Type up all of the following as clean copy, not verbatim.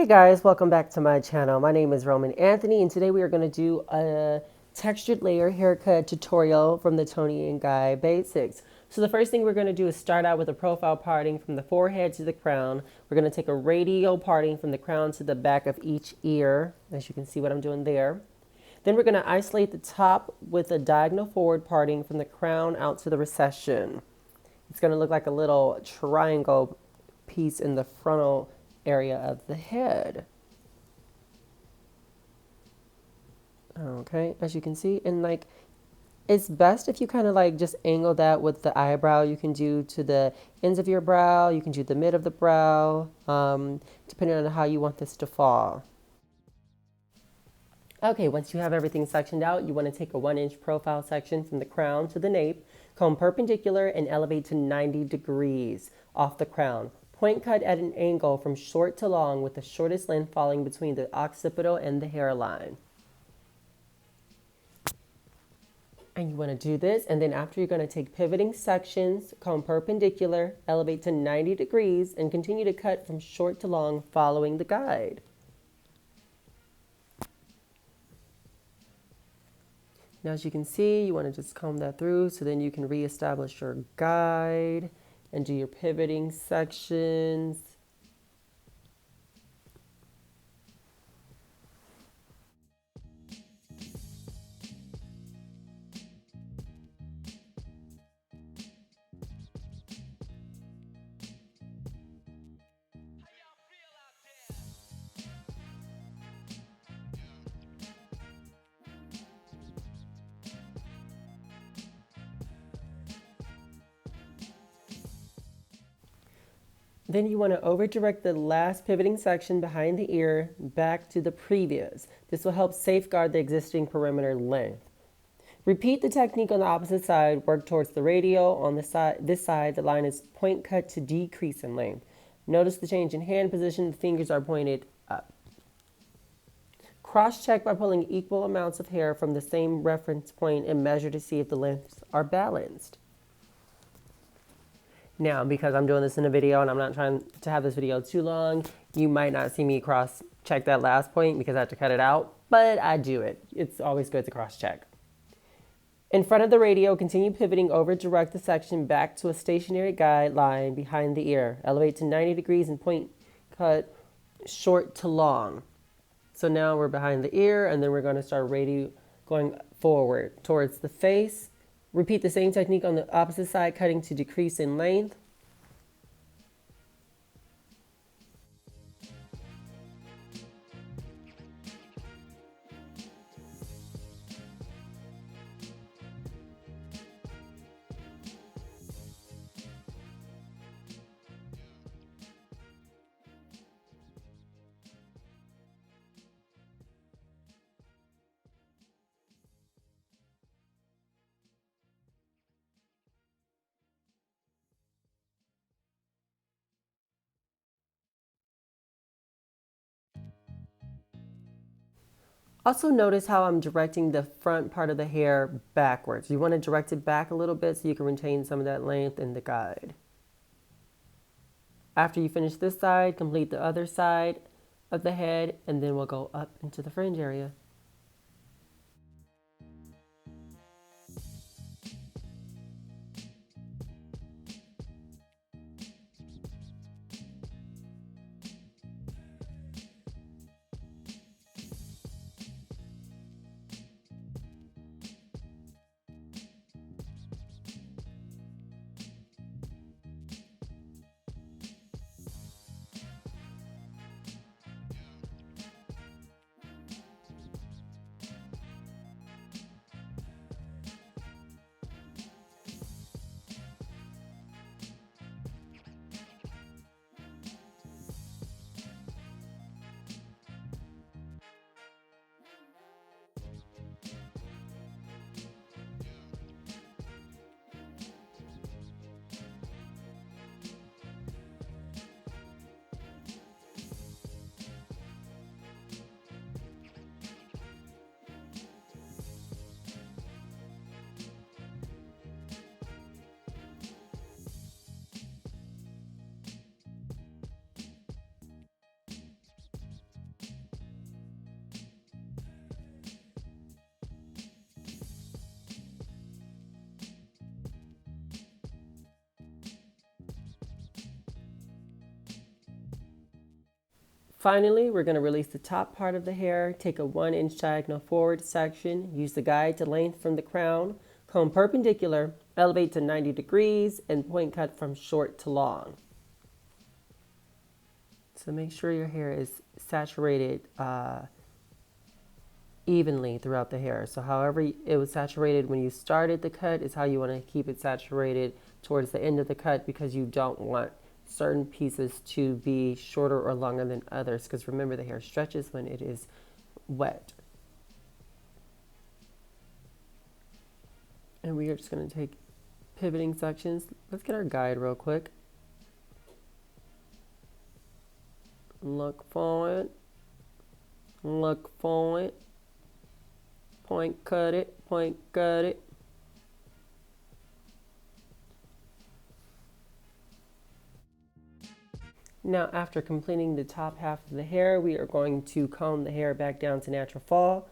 Hey guys, welcome back to my channel. My name is Roman Anthony, and today we are going to do a textured layer haircut tutorial from the Tony and Guy Basics. So the first thing we're going to do is start out with a profile parting from the forehead to the crown. We're going to take a radial parting from the crown to the back of each ear, as you can see what I'm doing there. Then we're going to isolate the top with a diagonal forward parting from the crown out to the recession. It's going to look like a little triangle piece in the frontal area of the head. Okay, as you can see, and like it's best if you kind of like just angle that with the eyebrow. You can do to the ends of your brow, you can do the mid of the brow, depending on how you want this to fall. Okay, once you have everything sectioned out, you want to take a 1-inch profile section from the crown to the nape, comb perpendicular and elevate to 90 degrees off the crown. Point cut at an angle from short to long with the shortest length falling between the occipital and the hairline. And you want to do this, and then after you're going to take pivoting sections, comb perpendicular, elevate to 90 degrees, and continue to cut from short to long following the guide. Now, as you can see, you want to just comb that through so then you can reestablish your guide and do your pivoting sections. Then you want to over direct the last pivoting section behind the ear back to the previous. This will help safeguard the existing perimeter length. Repeat the technique on the opposite side. Work towards the radial. On this side, the line is point cut to decrease in length. Notice the change in hand position. The fingers are pointed up. Cross-check by pulling equal amounts of hair from the same reference point and measure to see if the lengths are balanced. Now, because I'm doing this in a video and I'm not trying to have this video too long, you might not see me cross-check that last point because I have to cut it out, but I do it. It's always good to cross-check. In front of the radio, continue pivoting over direct the section back to a stationary guide line behind the ear. Elevate to 90 degrees and point cut short to long. So now we're behind the ear, and then we're going to start going forward towards the face. Repeat the same technique on the opposite side, cutting to decrease in length. Also notice how I'm directing the front part of the hair backwards. You want to direct it back a little bit so you can retain some of that length in the guide. After you finish this side, complete the other side of the head, and then we'll go up into the fringe area. Finally, we're going to release the top part of the hair, take a 1-inch diagonal forward section, use the guide to length from the crown, comb perpendicular, elevate to 90 degrees, and point cut from short to long. So make sure your hair is saturated evenly throughout the hair. So however it was saturated when you started the cut is how you want to keep it saturated towards the end of the cut, because you don't want certain pieces to be shorter or longer than others, because remember, the hair stretches when it is wet. And we are just going to take pivoting sections. Let's get our guide real quick. Look forward, look forward, point cut it, point cut it. Now, after completing the top half of the hair, we are going to comb the hair back down to natural fall.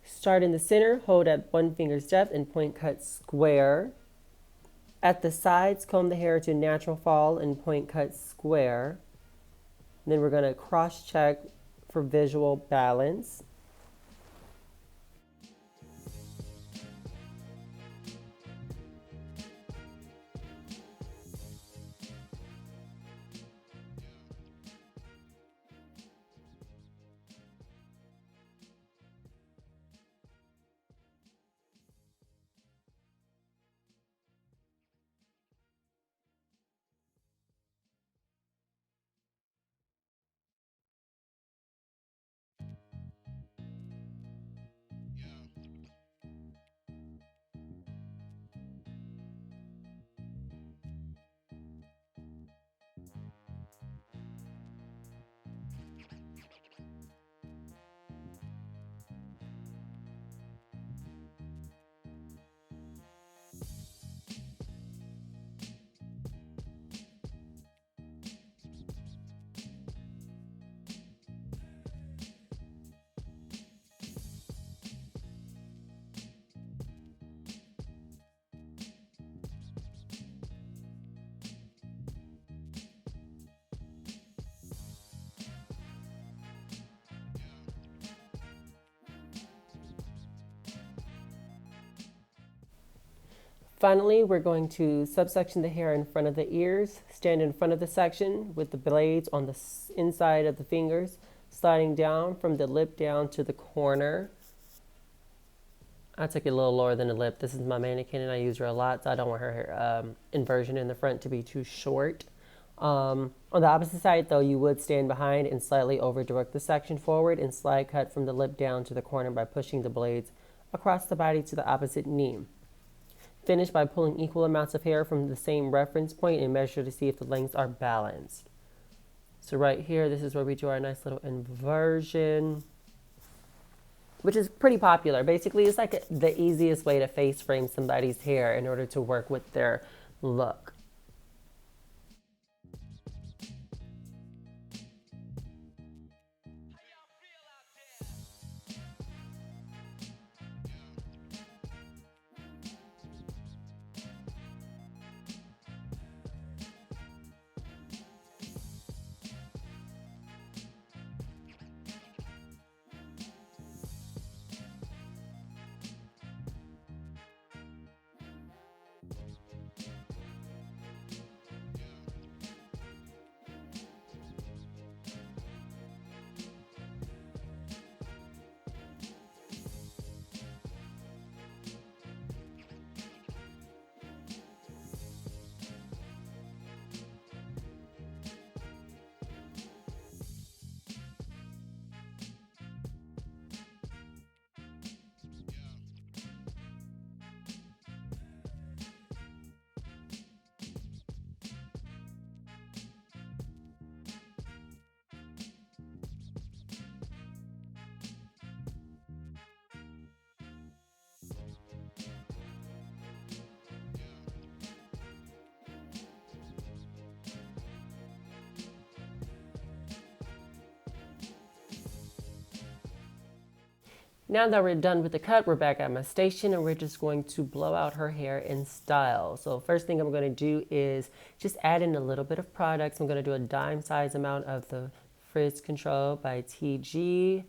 Start in the center, hold at 1 finger's depth, and point cut square. At the sides, comb the hair to natural fall and point cut square. And then we're going to cross check for visual balance. Finally, we're going to subsection the hair in front of the ears. Stand in front of the section with the blades on the inside of the fingers, sliding down from the lip down to the corner. I took it a little lower than the lip. This is my mannequin and I use her a lot, so I don't want her inversion in the front to be too short. On the opposite side, though, you would stand behind and slightly over direct the section forward and slide cut from the lip down to the corner by pushing the blades across the body to the opposite knee. Finish by pulling equal amounts of hair from the same reference point and measure to see if the lengths are balanced. So right here, this is where we do our nice little inversion, which is pretty popular. Basically, it's like the easiest way to face frame somebody's hair in order to work with their look. Now that we're done with the cut, we're back at my station and we're just going to blow out her hair in style. So first thing I'm going to do is just add in a little bit of products. I'm going to do a dime size amount of the Frizz Control by TG.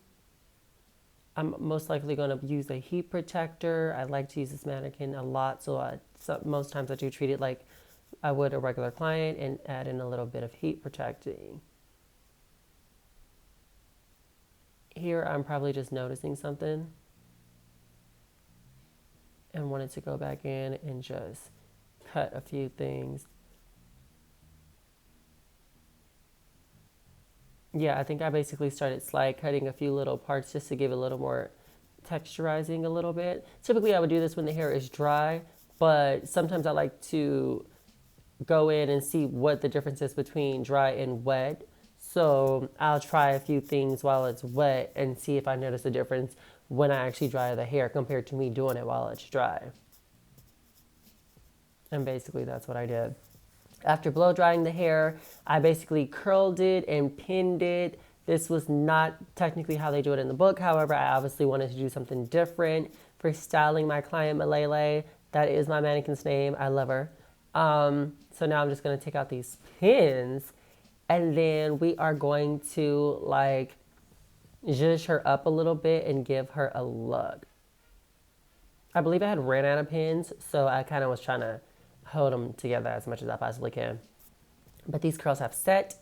I'm most likely going to use a heat protector. I like to use this mannequin a lot, so most times I do treat it like I would a regular client and add in a little bit of heat protecting. Here I'm probably just noticing something and wanted to go back in and just cut a few things. Yeah, I think I basically started slide cutting a few little parts just to give it a little more texturizing a little bit. Typically I would do this when the hair is dry, but sometimes I like to go in and see what the difference is between dry and wet. So I'll try a few things while it's wet and see if I notice a difference when I actually dry the hair compared to me doing it while it's dry. And basically that's what I did. After blow drying the hair, I basically curled it and pinned it. This was not technically how they do it in the book. However, I obviously wanted to do something different for styling my client Malele. That is my mannequin's name. I love her. So now I'm just going to take out these pins and then we are going to like zhuzh her up a little bit and give her a look. I believe I had ran out of pins, so I kind of was trying to hold them together as much as I possibly can. But these curls have set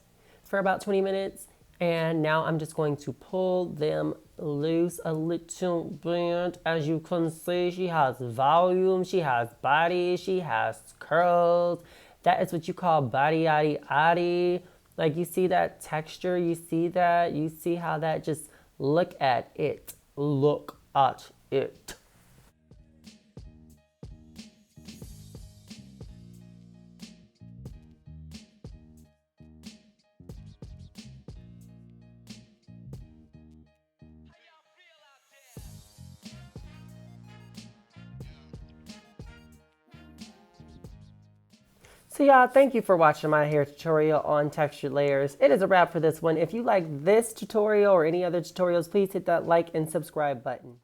for about 20 minutes, and now I'm just going to pull them loose a little bit. As you can see, she has volume, she has body, she has curls. That is what you call body yaddy yaddy. Like you see that texture, you see that, you see how that just look at it. Look at it. So y'all, thank you for watching my hair tutorial on textured layers. It is a wrap for this one. If you like this tutorial or any other tutorials, please hit that like and subscribe button.